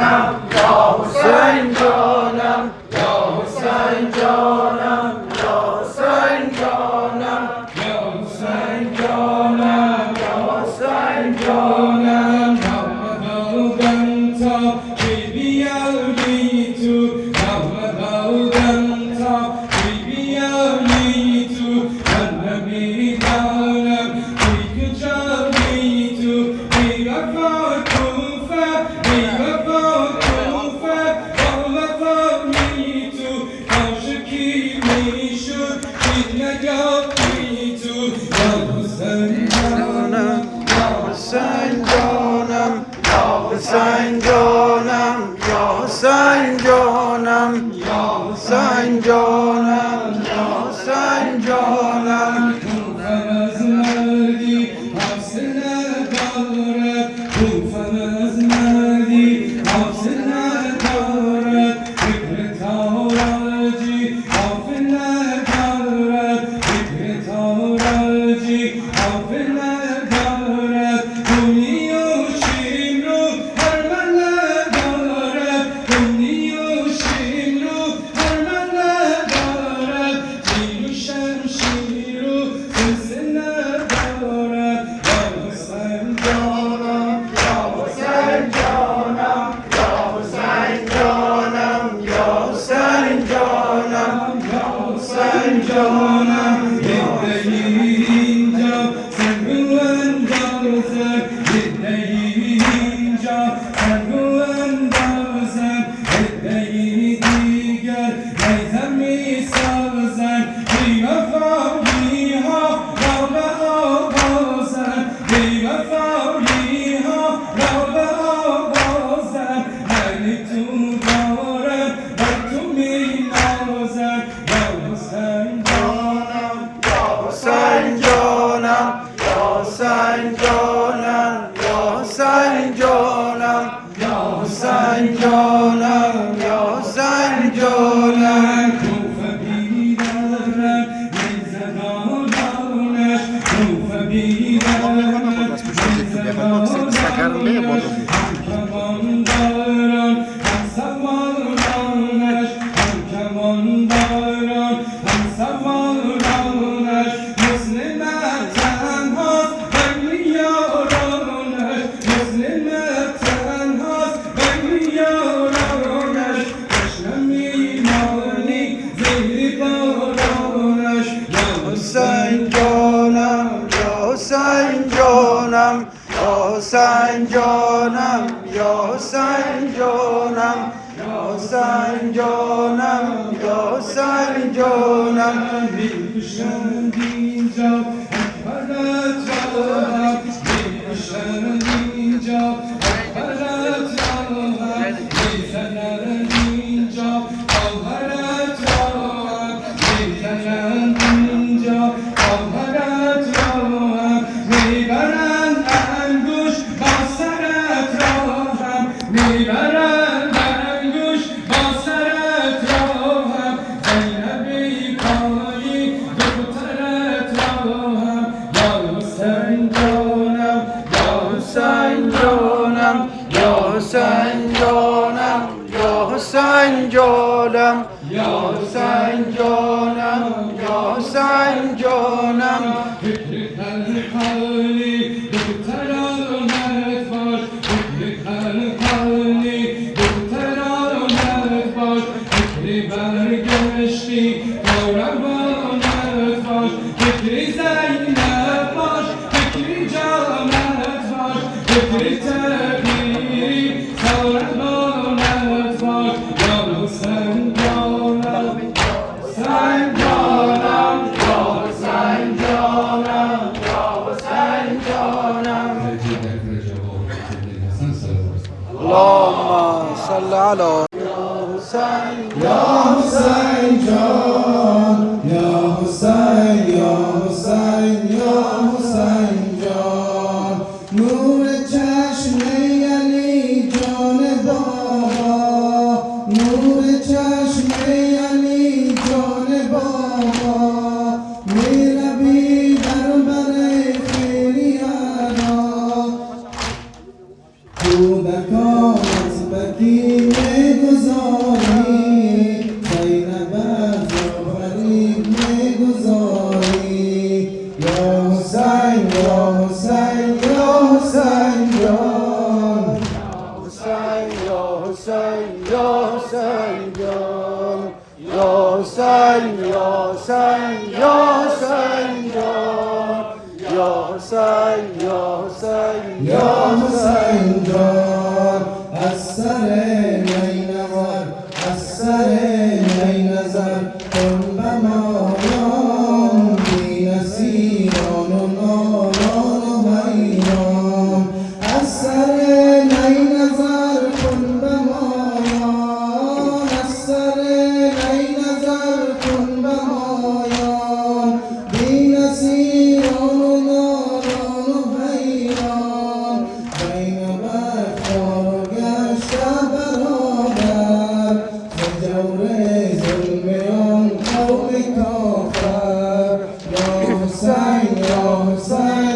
حسین جانم یا حسین جانم یا حسین جانم یا حسین جانم یا حسین جانم محمد تا کی بیایی تو محمد تا کی بیایی تو من نمیدانم کی کجا می تو بی وفا کوفه بی وفا کوفه با وفا می تو عاشقی می شد چید نگاه می تو یا حسین جانم یا حسین جانم یا حسین جانم یا حسین جانم یا حسین جانم یا حسین جانم کوفم از مردی حوصله ندارد کوفم از مردی حوصله ندارد فکر تاراجی حافظ ندارد فکر تاراجی حافظ ندارد دنی و شیم رو هر من ندارد دنی و شیم رو هر من ندارد جین و شمشیر و سلسله ندارد یا حسین جانم یا حسین جانم یا حسین جانم یا حسین جانم یا حسین جانم اینجا سنگو اندازد اینجا سنگو اندازد دیگر نیزم میسازد بی وفایی ها را به آبازد بی وفایی ها را به آبازد ولی تو دارد بر تو مینازد یا حسین جانم یا حسین جانم یا حسین جانم یا حسین جانم یا حسین جانم یا حسین جانم کوفه بیدارد میزدانش کوفه بیدارد کمان دارم هم سوارانش هم کمان دارم هم سوارانش مسلم تنهاست بین یارانش مسلم تنهاست بین یارانش تشنه میمانی زیر بارانش یا حسین جانم یا حسین جانم یا حسین جانم یا حسین جانم یا حسین جانم یا حسین جانم میکشند اینجا اکبرت راهم میکشند اینجا اکبرت راهم میزنند اینجا آورت راهم میزنند اینجا آورت راهم میبرند انگوش با سرت راهم میبرند انگوش با سرت راهم زینبی پایی دخترت راهم یا حسین جانم یا حسین جانم یا حسین جانم یا حسین جانم یا حسین جانم یا حسین جانم فکر خلخالی دخترانت باش فکر خلخالی دخترانت باش فکر برگشتی با روانت باش فکر زینب باش فکر جانت باش فکر تغییری ساربانت باش یا حسین جانم حسین جانم یا حسین جانم یا حسین جانم اللهم صل على یا حسین جان یا حسین یا حسین یا حسین جان نور چشم علی جان بابا نور چشم علی جان بابا میروی در بر خیریانا کودکان از بکی زینب از فریب میگذاری یا حسین یا حسین یا حسین جان Hussein, Ya Hussein, Ya Hussein Jan. Ya Hussein, Ya Hussein, Ya Hussein Jan. Ya Hussein, Ya Hussein, یا حسین جان از سر نی نظر از سر نی نظر کن به مایان بی نصیران و نالان و حیران از سر نی نظر کن به مایان از سر نی نظر کن به مایان بی نصیران و نالان و حیران بین بختار گشته برادر ز جور ظلم آن قوم کافر یا حسین یا حسین